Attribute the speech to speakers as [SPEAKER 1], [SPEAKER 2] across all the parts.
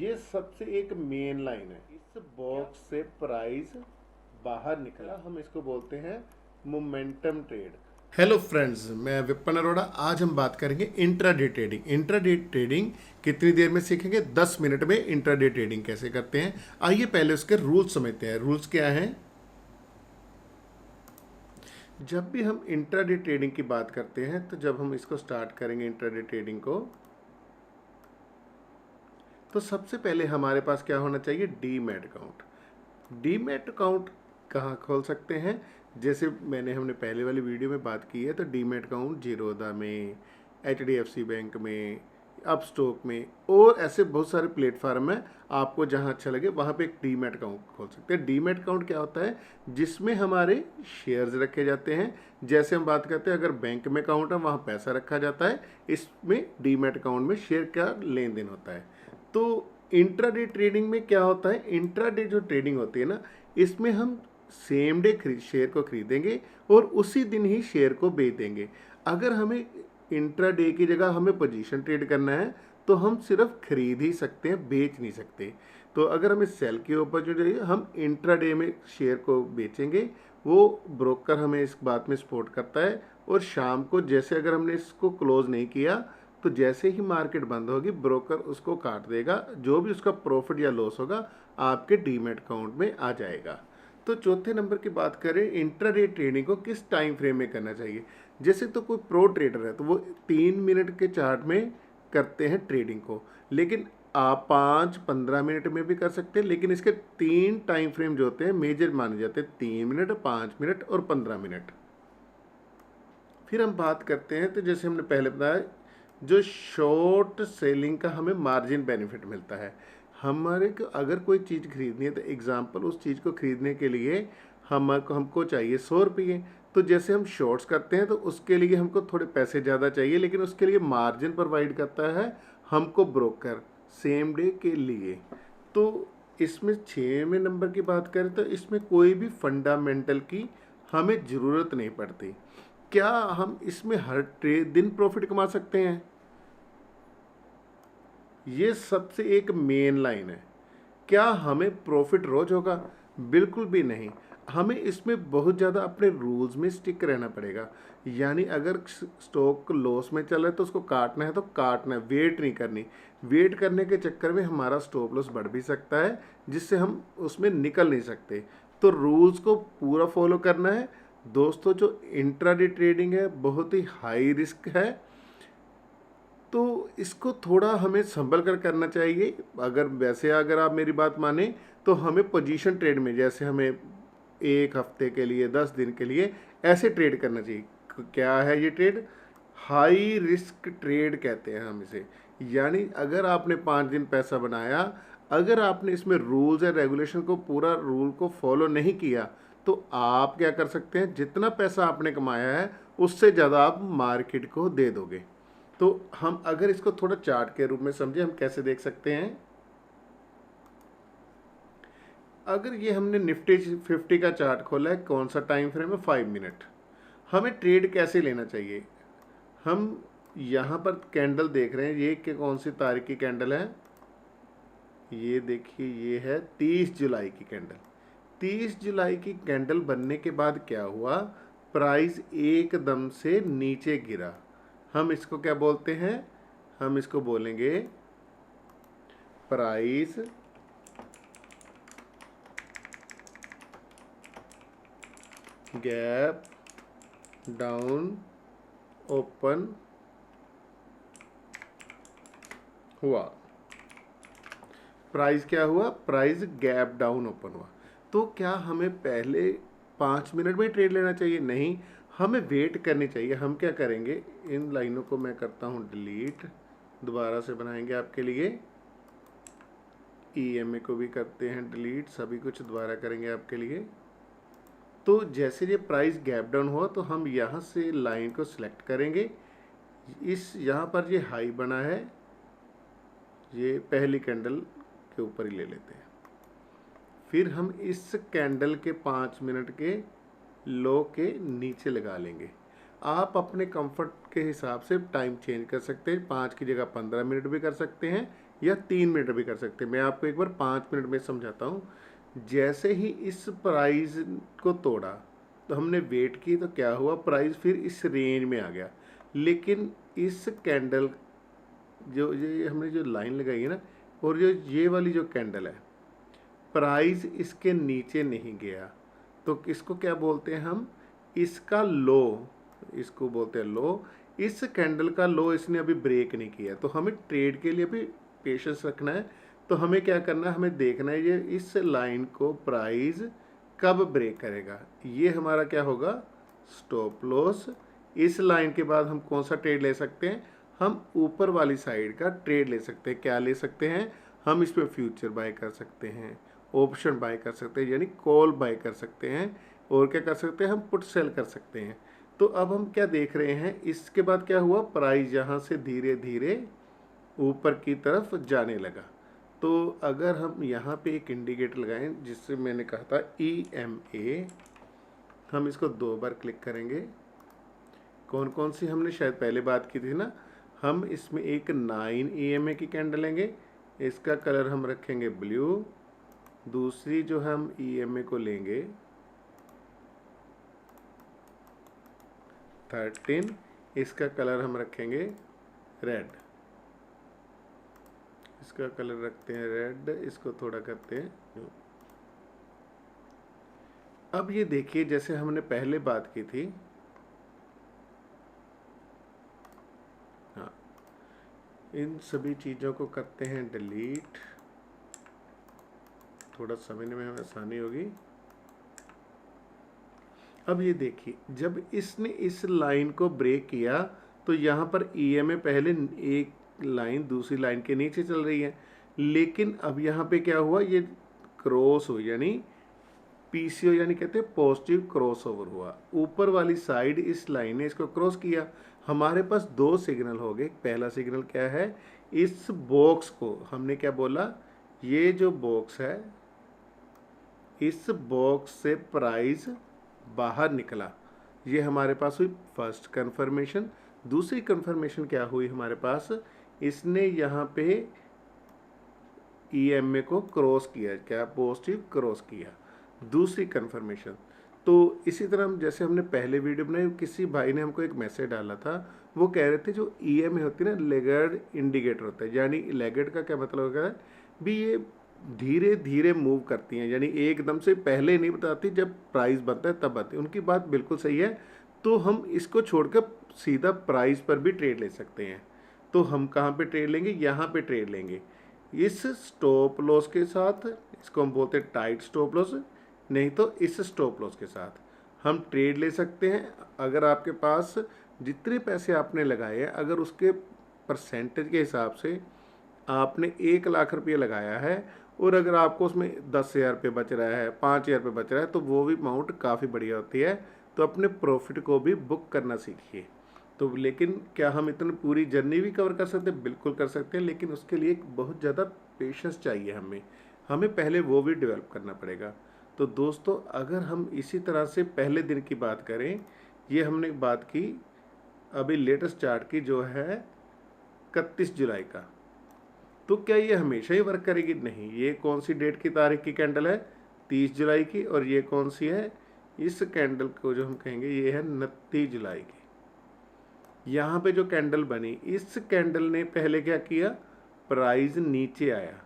[SPEAKER 1] ये सबसे एक मेन लाइन है। इस बॉक्स से प्राइस बाहर निकला, हम इसको बोलते हैं मोमेंटम ट्रेड। हेलो फ्रेंड्स, मैं विपिन अरोड़ा। आज हम बात करेंगे इंट्राडे ट्रेडिंग। इंट्राडे ट्रेडिंग कितनी देर में सीखेंगे? 10 मिनट में इंट्राडे ट्रेडिंग कैसे करते हैं। आइए पहले उसके रूल्स समझते हैं। रूल्स क्या हैं? जब भी हम इंट्राडे ट्रेडिंग की बात करते हैं, तो जब हम इसको स्टार्ट करेंगे इंट्राडे ट्रेडिंग को, तो सबसे पहले हमारे पास क्या होना चाहिए? Demat account. डीमैट अकाउंट कहाँ खोल सकते हैं? जैसे हमने पहले वाली वीडियो में बात की है, तो डीमैट अकाउंट जीरोधा में, HDFC बैंक में, अपस्टॉक में और ऐसे बहुत सारे प्लेटफार्म हैं। आपको जहाँ अच्छा लगे वहाँ पे एक डीमैट अकाउंट खोल सकते हैं। डीमैट अकाउंट क्या होता है? जिसमें हमारे शेयर्स रखे जाते हैं। जैसे हम बात करते हैं, अगर बैंक में अकाउंट है वहाँ पैसा रखा जाता है, इसमें डीमैट अकाउंट में शेयर का लेन देन होता है। तो इंट्राडे ट्रेडिंग में क्या होता है? इंट्राडे जो ट्रेडिंग होती है ना, इसमें हम सेम डे शेयर को खरीदेंगे और उसी दिन ही शेयर को बेच देंगे। अगर हमें इंट्राडे की जगह हमें पोजीशन ट्रेड करना है, तो हम सिर्फ खरीद ही सकते हैं, बेच नहीं सकते। तो अगर हमें सेल की अपॉर्चुनिटी, हम इंट्राडे में शेयर को बेचेंगे। वो ब्रोकर हमें इस बात में सपोर्ट करता है। और शाम को जैसे अगर हमने इसको क्लोज नहीं किया, तो जैसे ही मार्केट बंद होगी, ब्रोकर उसको काट देगा। जो भी उसका प्रॉफिट या लॉस होगा, आपके डीमैट अकाउंट में आ जाएगा। तो चौथे नंबर की बात करें, इंट्राडे ट्रेडिंग को किस टाइम फ्रेम में करना चाहिए। जैसे तो कोई प्रो ट्रेडर है, तो वो 3 मिनट के चार्ट में करते हैं ट्रेडिंग को, लेकिन आप 5-15 मिनट में भी कर सकते हैं। लेकिन इसके 3 टाइम फ्रेम जो होते हैं मेजर माने जाते हैं, 3 मिनट, 5 मिनट और 15 मिनट। फिर हम बात करते हैं, तो जैसे हमने पहले बताया, जो शॉर्ट सेलिंग का हमें मार्जिन बेनिफिट मिलता है। हमारे को अगर कोई चीज़ खरीदनी है, तो एग्जांपल उस चीज़ को खरीदने के लिए हमको चाहिए 100 रुपये। तो जैसे हम शॉर्ट्स करते हैं, तो उसके लिए हमको थोड़े पैसे ज़्यादा चाहिए, लेकिन उसके लिए मार्जिन प्रोवाइड करता है हमको ब्रोकर सेम डे के लिए। तो इसमें 6वें नंबर की बात करें, तो इसमें कोई भी फंडामेंटल की हमें ज़रूरत नहीं पड़ती। क्या हम इसमें हर दिन प्रॉफिट कमा सकते हैं? ये सबसे एक मेन लाइन है। क्या हमें प्रॉफिट रोज होगा? बिल्कुल भी नहीं। हमें इसमें बहुत ज़्यादा अपने रूल्स में स्टिक रहना पड़ेगा। यानी अगर स्टॉक लॉस में चल रहा है, तो उसको काटना है तो काटना है, वेट नहीं करनी। वेट करने के चक्कर में हमारा स्टॉप लॉस बढ़ भी सकता है, जिससे हम उसमें निकल नहीं सकते। तो रूल्स को पूरा फॉलो करना है दोस्तों। जो इंट्राडे ट्रेडिंग है, बहुत ही हाई रिस्क है, तो इसको थोड़ा हमें संभल कर करना चाहिए। अगर आप मेरी बात माने, तो हमें पोजीशन ट्रेड में, जैसे हमें 1 हफ्ते के लिए, 10 दिन के लिए ऐसे ट्रेड करना चाहिए। क्या है ये ट्रेड? हाई रिस्क ट्रेड कहते हैं हम इसे। यानी अगर आपने 5 दिन पैसा बनाया, अगर आपने इसमें रूल्स एंड रेगुलेशन को, पूरा रूल को फॉलो नहीं किया, तो आप क्या कर सकते हैं? जितना पैसा आपने कमाया है, उससे ज़्यादा आप मार्केट को दे दोगे। तो हम अगर इसको थोड़ा चार्ट के रूप में समझे, हम कैसे देख सकते हैं। अगर ये हमने निफ्टी 50 का चार्ट खोला है, कौन सा टाइम फ्रेम है? 5 मिनट। हमें ट्रेड कैसे लेना चाहिए? हम यहाँ पर कैंडल देख रहे हैं, ये कि कौन सी तारीख की कैंडल है? ये देखिए, ये है 30 जुलाई की कैंडल। 30 जुलाई की कैंडल बनने के बाद क्या हुआ? प्राइस एकदम से नीचे गिरा। हम इसको क्या बोलते हैं? हम इसको बोलेंगे प्राइस गैप डाउन ओपन हुआ। प्राइस क्या हुआ? प्राइस गैप डाउन ओपन हुआ। तो क्या हमें पहले 5 मिनट में ट्रेड लेना चाहिए? नहीं, हमें वेट करनी चाहिए। हम क्या करेंगे, इन लाइनों को मैं करता हूँ डिलीट, दोबारा से बनाएंगे आपके लिए। EMA को भी करते हैं डिलीट, सभी कुछ दोबारा करेंगे आपके लिए। तो जैसे ये प्राइस गैप डाउन हुआ, तो हम यहाँ से लाइन को सिलेक्ट करेंगे। इस यहाँ पर ये हाई बना है, ये पहली कैंडल के ऊपर ही ले लेते हैं। फिर हम इस कैंडल के 5 मिनट के लो के नीचे लगा लेंगे। आप अपने कंफर्ट के हिसाब से टाइम चेंज कर सकते हैं। 5 की जगह 15 मिनट भी कर सकते हैं, या 3 मिनट भी कर सकते हैं। मैं आपको एक बार 5 मिनट में समझाता हूँ। जैसे ही इस प्राइस को तोड़ा तो हमने वेट की, तो क्या हुआ, प्राइस फिर इस रेंज में आ गया। लेकिन इस कैंडल जो ये हमने जो लाइन लगाई है ना, और जो ये वाली जो कैंडल है, प्राइस इसके नीचे नहीं गया, तो इसको क्या बोलते हैं हम, इसका लो, इसको बोलते हैं लो। इस कैंडल का लो इसने अभी ब्रेक नहीं किया, तो हमें ट्रेड के लिए भी पेशेंस रखना है। तो हमें क्या करना है, हमें देखना है ये इस लाइन को प्राइस कब ब्रेक करेगा। ये हमारा क्या होगा, स्टॉप लॉस। इस लाइन के बाद हम कौन सा ट्रेड ले सकते हैं, हम ऊपर वाली साइड का ट्रेड ले सकते हैं। क्या ले सकते हैं, हम इसमें फ्यूचर बाय कर सकते हैं, ऑप्शन बाय कर सकते हैं, यानी कॉल बाय कर सकते हैं, और क्या कर सकते हैं, हम पुट सेल कर सकते हैं। तो अब हम क्या देख रहे हैं, इसके बाद क्या हुआ, प्राइस यहाँ से धीरे धीरे ऊपर की तरफ जाने लगा। तो अगर हम यहाँ पे एक इंडिकेटर लगाएं, जिससे मैंने कहा था EMA, हम इसको 2 बार क्लिक करेंगे। कौन कौन सी हमने शायद पहले बात की थी ना, हम इसमें एक 9 EMA की कैंडल लेंगे, इसका कलर हम रखेंगे ब्लू। दूसरी जो हम EMA को लेंगे 13, इसका कलर हम रखेंगे रेड, इसका कलर रखते हैं रेड, इसको थोड़ा करते हैं। अब ये देखिए, जैसे हमने पहले बात की थी, हाँ, इन सभी चीज़ों को करते हैं डिलीट, थोड़ा समझने में हमें आसानी होगी। अब ये देखिए, जब इसने इस लाइन को ब्रेक किया तो यहाँ पर EMA पहले एक लाइन दूसरी लाइन के नीचे चल रही है, लेकिन अब यहाँ पे क्या हुआ, ये क्रॉस हो, यानी PCO, यानी कहते हैं पॉजिटिव क्रॉस ओवर हुआ। ऊपर वाली साइड इस लाइन ने इसको क्रॉस किया। हमारे पास 2 सिग्नल हो गए। पहला सिग्नल क्या है, इस बॉक्स को हमने क्या बोला, ये जो बॉक्स है, इस बॉक्स से प्राइस बाहर निकला, ये हमारे पास हुई फर्स्ट कंफर्मेशन। दूसरी कंफर्मेशन क्या हुई हमारे पास, इसने यहाँ पे EMA को क्रॉस किया, क्या पॉजिटिव क्रॉस किया, दूसरी कंफर्मेशन। तो इसी तरह हम, जैसे हमने पहले वीडियो बनाई, किसी भाई ने हमको एक मैसेज डाला था, वो कह रहे थे जो EMA होती है ना, लैगर्ड इंडिकेटर होता है, यानी लैगर्ड का क्या मतलब होगा भी, ये धीरे धीरे मूव करती हैं, यानी एकदम से पहले नहीं बताती, जब प्राइस बनता है तब आती है। उनकी बात बिल्कुल सही है। तो हम इसको छोड़कर सीधा प्राइस पर भी ट्रेड ले सकते हैं। तो हम कहाँ पे ट्रेड लेंगे, यहाँ पे ट्रेड लेंगे इस स्टॉप लॉस के साथ, इसको हम बोलते हैं टाइट स्टॉप लॉस, नहीं तो इस स्टॉप लॉस के साथ हम ट्रेड ले सकते हैं। अगर आपके पास जितने पैसे आपने लगाए हैं, अगर उसके परसेंटेज के हिसाब से आपने 1 लाख रुपये लगाया है, और अगर आपको उसमें 10,000 रुपये बच रहा है, 5,000 रुपये बच रहा है, तो वो भी अमाउंट काफ़ी बढ़िया होती है। तो अपने प्रॉफिट को भी बुक करना सीखिए। तो लेकिन क्या हम इतनी पूरी जर्नी भी कवर कर सकते हैं, बिल्कुल कर सकते हैं, लेकिन उसके लिए बहुत ज़्यादा पेशेंस चाहिए हमें पहले वो भी डेवलप करना पड़ेगा। तो दोस्तों, अगर हम इसी तरह से पहले दिन की बात करें, ये हमने बात की अभी लेटेस्ट चार्ट की, जो है 31 जुलाई का, तो क्या ये हमेशा ही वर्क करेगी, नहीं। ये कौन सी डेट की तारीख की कैंडल है, 30 जुलाई की, और ये कौन सी है, इस कैंडल को जो हम कहेंगे ये है 29 जुलाई की। यहाँ पे जो कैंडल बनी, इस कैंडल ने पहले क्या किया, प्राइस नीचे आया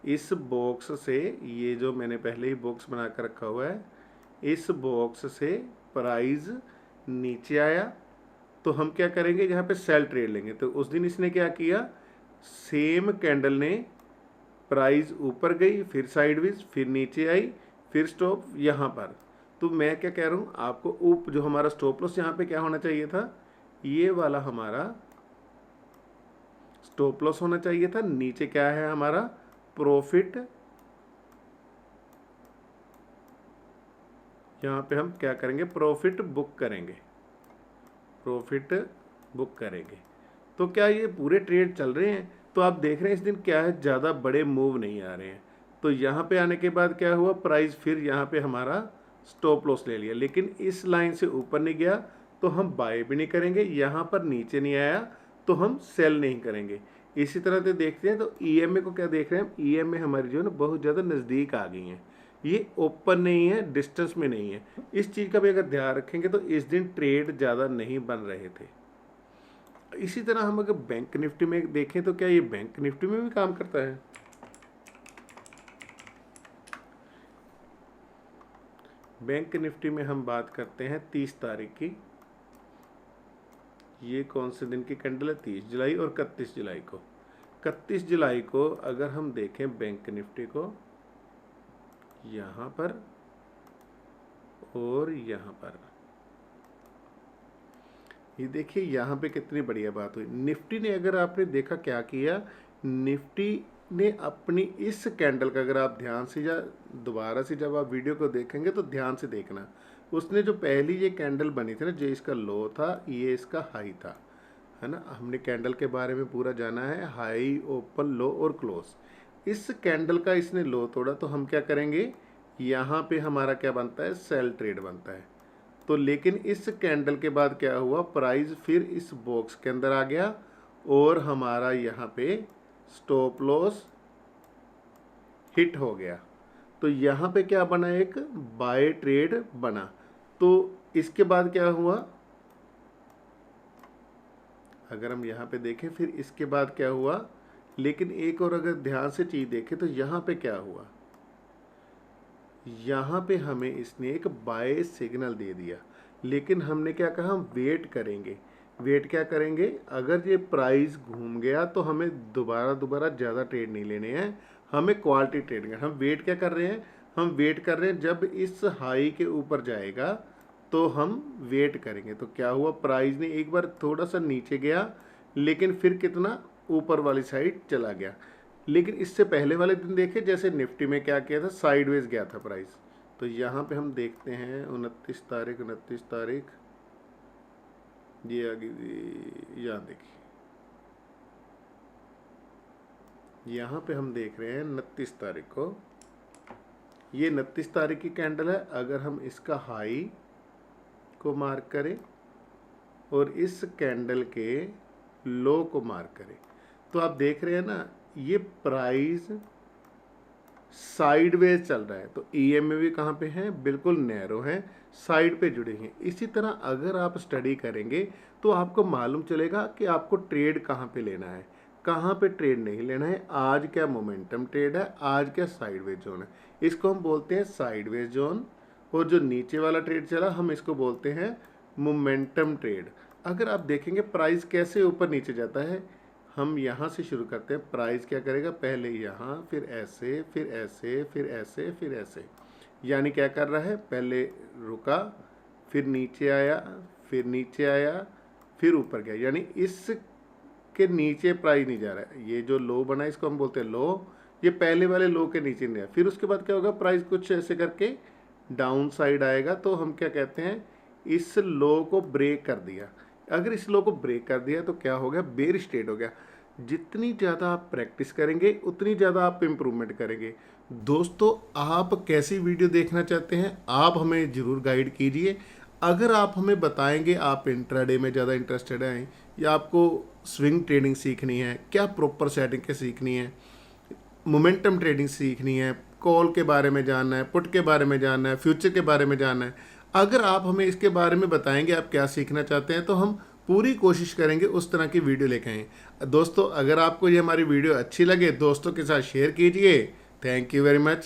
[SPEAKER 1] इस बॉक्स से, ये जो मैंने पहले ही बॉक्स बना कर रखा हुआ है, इस बॉक्स से प्राइस नीचे आया। तो हम क्या करेंगे, यहाँ पे सेल ट्रेड लेंगे। तो उस दिन इसने क्या किया, सेम कैंडल ने प्राइस ऊपर गई, फिर साइडवेज, फिर नीचे आई, फिर स्टॉप यहाँ पर। तो मैं क्या कह रहा हूँ आपको, जो हमारा स्टॉप लॉस यहाँ पे क्या होना चाहिए था, ये वाला हमारा स्टॉप लॉस होना चाहिए था। नीचे क्या है हमारा प्रॉफिट, यहाँ पे हम क्या करेंगे, प्रॉफिट बुक करेंगे, प्रॉफिट बुक करेंगे। तो क्या ये पूरे ट्रेड चल रहे हैं, तो आप देख रहे हैं इस दिन क्या है, ज़्यादा बड़े मूव नहीं आ रहे हैं। तो यहाँ पे आने के बाद क्या हुआ, प्राइस फिर यहाँ पे हमारा स्टॉप लॉस ले लिया, लेकिन इस लाइन से ऊपर नहीं गया, तो हम बाय भी नहीं करेंगे। यहाँ पर नीचे नहीं आया तो हम सेल नहीं करेंगे। इसी तरह से देखते हैं तो ईएमए को क्या देख रहे हैं, ईएमए हमारी जो है ना बहुत ज़्यादा नज़दीक आ गई हैं, ये ओपन नहीं है, डिस्टेंस में नहीं है। इस चीज़ का भी अगर ध्यान रखेंगे तो इस दिन ट्रेड ज़्यादा नहीं बन रहे थे। इसी तरह हम अगर बैंक निफ्टी में देखें तो क्या ये बैंक निफ्टी में भी काम करता है? बैंक निफ्टी में हम बात करते हैं 30 तारीख की। ये कौन से दिन की कैंडल है? 30 जुलाई और 31 जुलाई को। 31 जुलाई को अगर हम देखें बैंक निफ्टी को, यहाँ पर और यहाँ पर, ये देखिए यहाँ पे कितनी बढ़िया बात हुई। निफ्टी ने अगर आपने देखा क्या किया, निफ्टी ने अपनी इस कैंडल का, अगर आप ध्यान से या दोबारा से जब आप वीडियो को देखेंगे तो ध्यान से देखना, उसने जो पहली ये कैंडल बनी थी ना, जो इसका लो था, ये इसका हाई था, है ना। हमने कैंडल के बारे में पूरा जाना है, हाई, ओपन, लो और क्लोज। इस कैंडल का इसने लो तोड़ा तो हम क्या करेंगे, यहाँ पे हमारा क्या बनता है, सेल ट्रेड बनता है। तो लेकिन इस कैंडल के बाद क्या हुआ, प्राइस फिर इस बॉक्स के अंदर आ गया और हमारा यहाँ पे स्टॉप लॉस हिट हो गया। तो यहाँ पे क्या बना, एक बाय ट्रेड बना। तो इसके बाद क्या हुआ, अगर हम यहाँ पे देखें फिर इसके बाद क्या हुआ, लेकिन एक और अगर ध्यान से चीज़ देखें तो यहाँ पे क्या हुआ, यहाँ पे हमें इसने एक बाय सिग्नल दे दिया। लेकिन हमने क्या कहा, हम वेट करेंगे। वेट क्या करेंगे, अगर ये प्राइस घूम गया तो हमें दोबारा ज़्यादा ट्रेड नहीं लेने हैं, हमें क्वालिटी ट्रेड करना। हम वेट क्या कर रहे हैं, हम वेट कर रहे हैं जब इस हाई के ऊपर जाएगा तो हम वेट करेंगे। तो क्या हुआ, प्राइस ने एक बार थोड़ा सा नीचे गया लेकिन फिर कितना ऊपर वाली साइड चला गया। लेकिन इससे पहले वाले दिन देखे जैसे निफ्टी में क्या किया था, साइडवेज गया था प्राइस। तो यहाँ पे हम देखते हैं 29 तारीख ये आगे, यहाँ देखिए, यहाँ पे हम देख रहे हैं 29 तारीख को, ये 29 तारीख की कैंडल है। अगर हम इसका हाई को मार्क करें और इस कैंडल के लो को मार्क करें तो आप देख रहे हैं ना, ये प्राइस साइडवेज चल रहा है। तो ईएमए भी कहाँ पे हैं, बिल्कुल नैरो हैं, साइड पे जुड़े हैं। इसी तरह अगर आप स्टडी करेंगे तो आपको मालूम चलेगा कि आपको ट्रेड कहाँ पे लेना है, कहाँ पे ट्रेड नहीं लेना है। आज क्या मोमेंटम ट्रेड है, आज क्या साइडवेज जोन है, इसको हम बोलते हैं साइडवेज जोन। और जो नीचे वाला ट्रेड चला हम इसको बोलते हैं मोमेंटम ट्रेड। अगर आप देखेंगे प्राइस कैसे ऊपर नीचे जाता है, हम यहाँ से शुरू करते हैं। प्राइस क्या करेगा, पहले यहाँ, फिर ऐसे, फिर ऐसे, फिर ऐसे, फिर ऐसे, यानी क्या कर रहा है, पहले रुका, फिर नीचे आया, फिर नीचे आया, फिर ऊपर गया, यानी इस के नीचे प्राइस नहीं जा रहा है। ये जो लो बना इसको हम बोलते हैं लो, ये पहले वाले लो के नीचे नहीं आया। फिर उसके बाद क्या होगा, प्राइस कुछ ऐसे करके डाउन साइड आएगा, तो हम क्या कहते हैं, इस लो को ब्रेक कर दिया। अगर इस लो को ब्रेक कर दिया तो क्या हो गया, बेयरिश ट्रेड हो गया। जितनी ज़्यादा आप प्रैक्टिस करेंगे उतनी ज़्यादा आप इम्प्रूवमेंट करेंगे। दोस्तों, आप कैसी वीडियो देखना चाहते हैं, आप हमें ज़रूर गाइड कीजिए। अगर आप हमें बताएंगे आप इंट्राडे में ज़्यादा इंटरेस्टेड हैं या आपको स्विंग ट्रेडिंग सीखनी है, क्या प्रॉपर सेटिंग के सीखनी है, मोमेंटम ट्रेडिंग सीखनी है, कॉल के बारे में जानना है, पुट के बारे में जानना है, फ्यूचर के बारे में जानना है, अगर आप हमें इसके बारे में बताएंगे आप क्या सीखना चाहते हैं तो हम पूरी कोशिश करेंगे उस तरह की वीडियो लेके आएँ। दोस्तों, अगर आपको ये हमारी वीडियो अच्छी लगे दोस्तों के साथ शेयर कीजिए। Thank you very much.